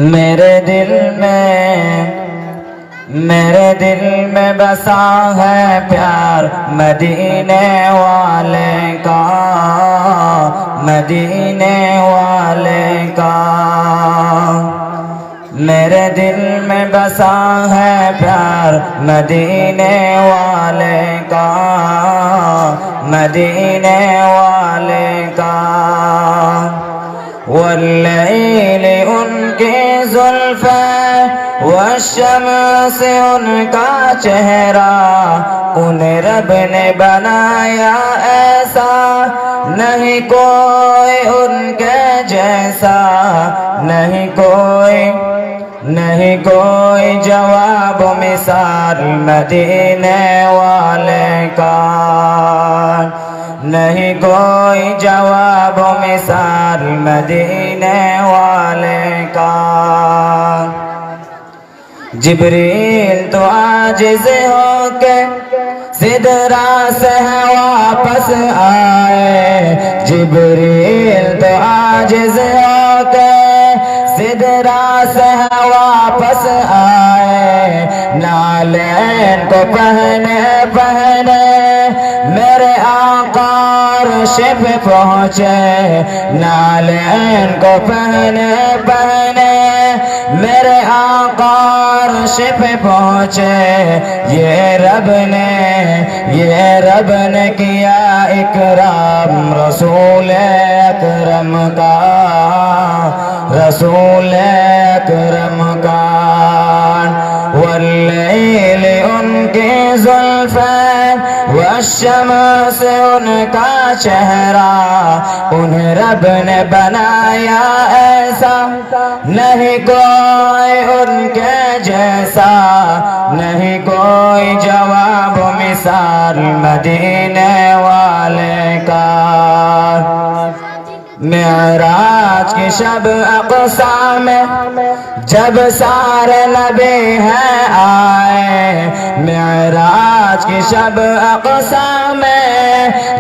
میرے دل میں بسا ہے پیار مدینے والے کا، مدینے والے کا۔ میرے دل میں بسا ہے پیار مدینے والے کا، مدینے والے کا۔ واللیل ان کی زلفیں، والشمس ان کا چہرہ، انہیں رب نے بنایا ایسا، نہیں کوئی ان کے جیسا، نہیں کوئی جواب مثال مدینے والے کا، نہیں کوئی جواب مثال مدینے والے کا۔ جبریل تو عاجز ہو کے سدرہ سے واپس آئے، جبریل تو عاجز ہو کے سدرہ سے واپس آئے، نالین کو پہنے میرے آقا عرش پہ پہنچے، نالین کو پہنے میرے آقا عرش پہ پہنچے۔ یہ رب نے کیا اکرام رسول اکرم کا، رسول اکرم کا۔ واللیل ان کی زلفیں، والشمس ان کا چہرہ، انہیں رب نے بنایا ایسا، نہیں کوئی ان کے جیسا، نہیں کوئی جواب مثال مدینے والے کا۔ معراج کی شب اقصی میں جب سارے نبی ہیں آئے، معراج کی شب اقصی میں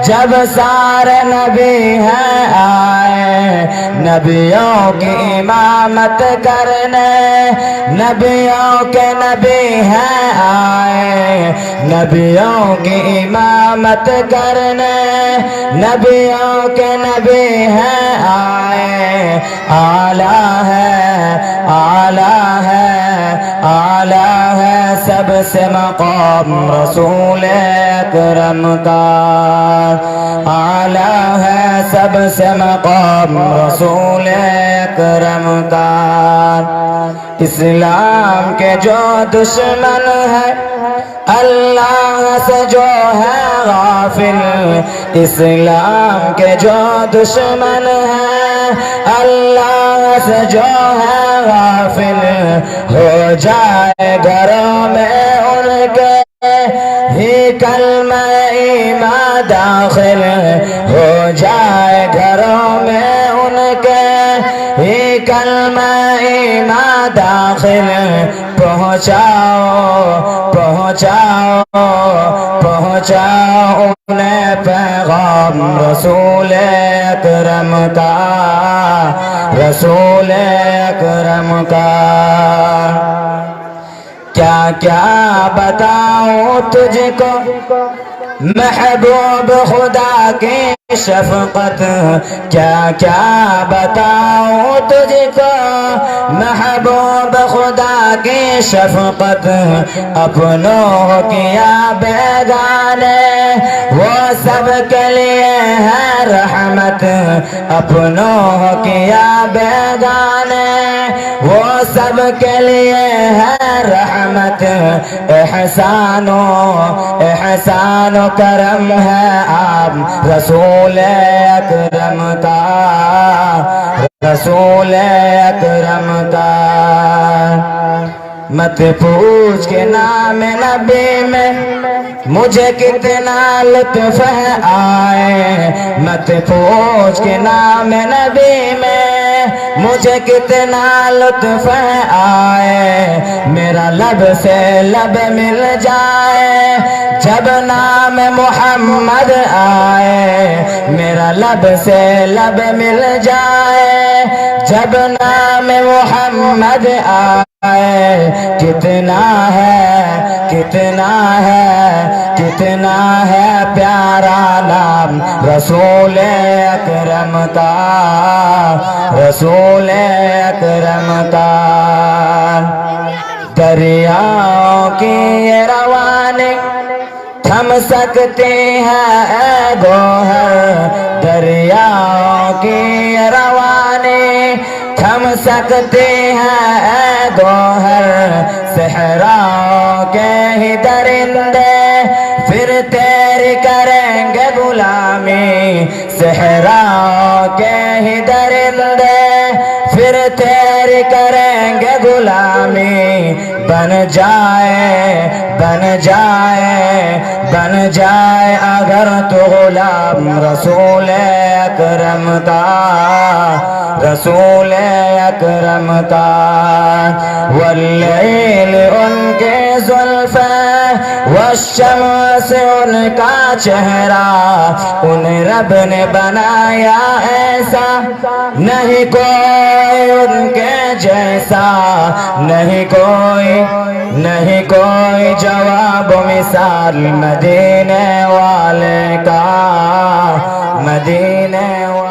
جب سارے نبی ہیں آئے، نبیوں کی امامت کرنے، نبیوں کے نبی ہیں آئے، نبیوں کی امامت کرنے، نبیوں کے نبی ہیں آئے۔ اعلیٰ ہے سب سے مقام رسول اکرم کا، اعلیٰ ہے سب سے مقام رسول اکرم کا۔ اسلام کے جو دشمن ہے اللہ سے جو ہے غافل، اسلام کے جو دشمن ہے اللہ سے جو ہے غافل، ہو جائے گھروں میں ان کے ہی کلمہ ایمان داخل، ہو جائے گھروں میں ان کے ہی کلمہ ایمان داخل۔ پہنچاؤ انہیں پیغام رسول اکرم کا، رسول اکرم کا۔ کیا کیا بتاؤں تجھ کو محبوب خدا کی شفقت، کیا کیا بتاؤں تجھ کو محبوب خدا کی شفقت، اپنوں کیا بیگانے وہ سب کے لیے ہے رحمت، اپنوں کیا بیگانے وہ سب کے لیے ہے رحمت۔ احسان و کرم ہے آپ رسول اکرم کا، رسول اکرم کا۔ مت پوچھ کے نام نبی میں مجھے کتنا لطف آئے، مت پوچھ کے نام نبی میں مجھے کتنا لطف آئے، میرا لب سے لب مل جائے جب نام محمد آئے، میرا لب سے لب مل جائے جب نام محمد آئے کتنا ہے پیارا نام رسول اکرم کا، رسول اکرم کا۔ دریاؤں کی یہ روانی تھم سکتے ہیں اے گوہر، دریاؤں کی یہ روانی تھم سکتے ہیں اے گوہر، صحراؤں کے ہی درندے پھر تیری کریں گے غلامی، صحراؤں کے ہی درندے پھر تیری کریں گے غلامی، بن جائے اگر تو غلام رسول اکرم کا، رسول اکرم کا۔ واللیل ان کے زلفیں والشمس ان کا چہرہ، ان رب نے بنایا ایسا نہیں کوئی ان کے جیسا، نہیں کوئی جواب مثال مدینے والے کا، مدینے والے